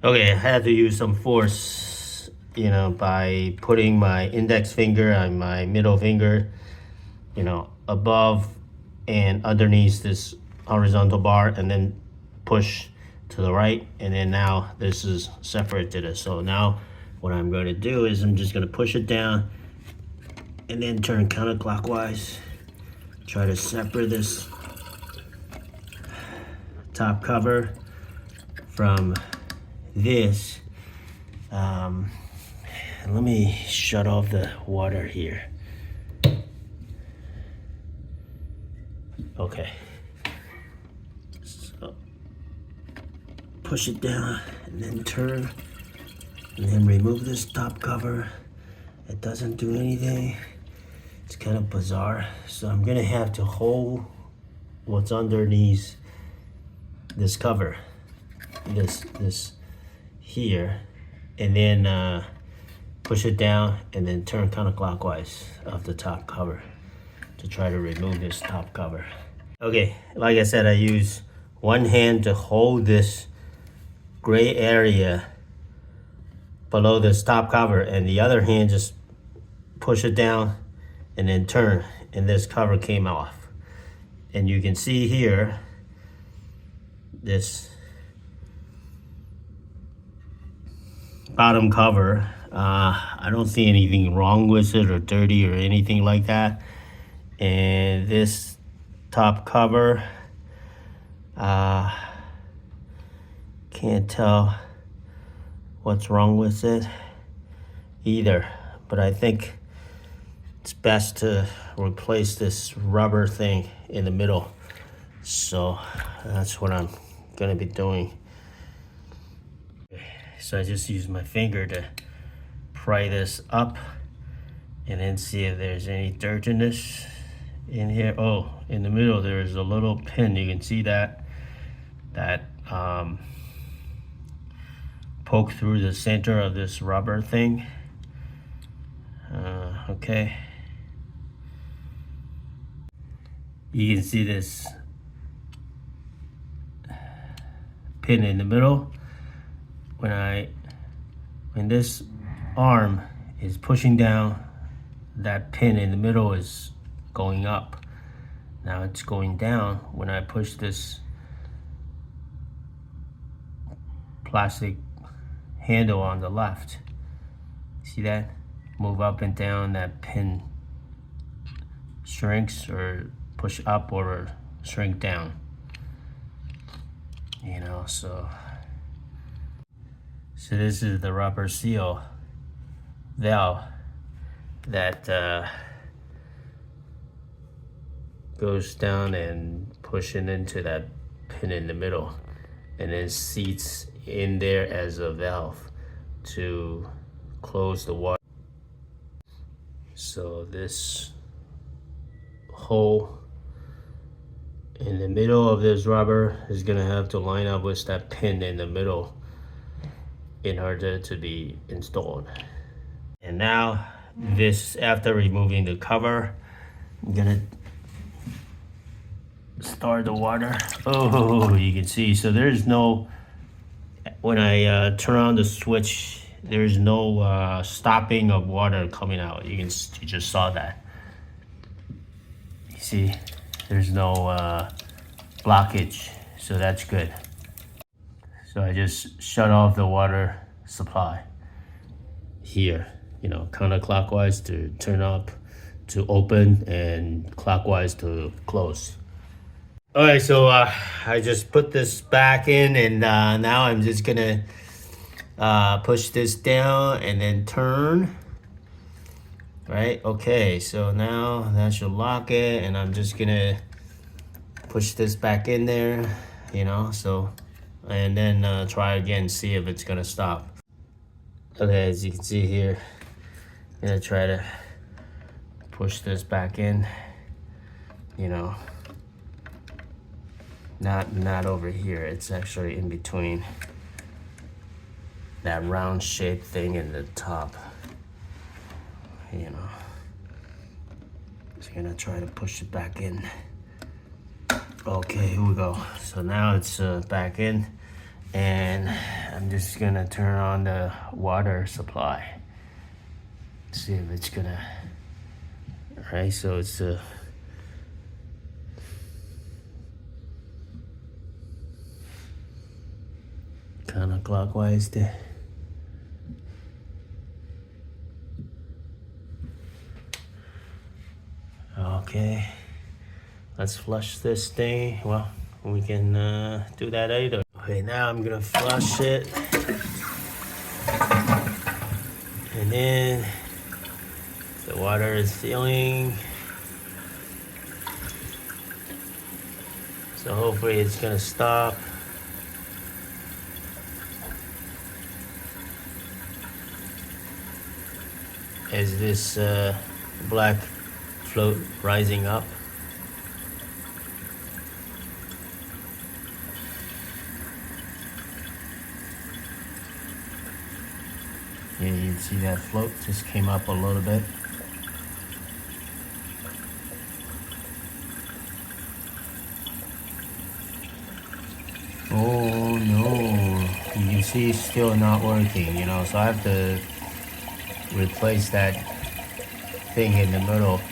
Okay, I had to use some force, by putting my index finger and my middle finger, above and underneath this horizontal bar, and then push to the right. And then now this is separated. So now what I'm going to do is I'm just going to push it down and then turn counterclockwise. Try to separate this top cover from this. Let me shut off the water here. Okay. So push it down and then turn and then remove this top cover. It doesn't do anything. It's kind of bizarre. So I'm gonna have to hold what's underneath this cover, this here, and then push it down and then turn counterclockwise of the top cover to try to remove this top cover. Okay, like I said, I use one hand to hold this gray area below this top cover, and the other hand just push it down and then turn, and this cover came off. And you can see here, this bottom cover, I don't see anything wrong with it or dirty or anything like that. And this top cover, can't tell what's wrong with it either, but I think it's best to replace this rubber thing in the middle. So that's what I'm gonna be doing. So I just use my finger to pry this up and then see if there's any dirtiness in here. Oh, in the middle there's a little pin. You can see that poke through the center of this rubber thing. Okay. You can see this pin in the middle. When this arm is pushing down, that pin in the middle is going up. Now it's going down when I push this plastic handle on the left. See that? Move up and down, that pin shrinks or push up or shrink down. So this is the rubber seal valve that goes down and pushing into that pin in the middle, and then seats in there as a valve to close the water. So this hole in the middle of this rubber is gonna have to line up with that pin in the middle in order to be installed. And now this, after removing the cover, I'm gonna start the water. Oh, you can see, so there's no, when I turn on the switch, there's no stopping of water coming out. You just saw that. You see, there's no blockage, so that's good. So I just shut off the water supply here, counterclockwise to turn up to open and clockwise to close. All right, so I just put this back in, and now I'm just gonna push this down and then turn. Right, okay, so now that should lock it, and I'm just gonna push this back in there, and then try again, see if it's gonna stop. Okay, as you can see here, I'm gonna try to push this back in, not over here. It's actually in between that round shaped thing in the top, Just gonna try to push it back in. Okay, here we go. So now it's back in, and I'm just gonna turn on the water supply. See if it's gonna. Right, so it's counterclockwise there. Okay, let's flush this thing. Well, we can do that later. Okay, now I'm gonna flush it, and then the water is filling, so hopefully it's gonna stop. As this black float rising up. Yeah, you can see that float just came up a little bit. Oh no, you can see it's still not working, you know, so I have to replace that thing in the middle.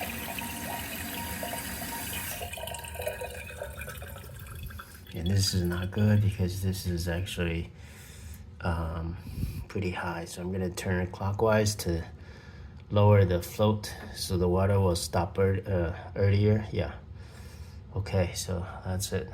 And this is not good because this is actually pretty high. So I'm gonna turn it clockwise to lower the float so the water will stop earlier. Yeah. Okay, so that's it.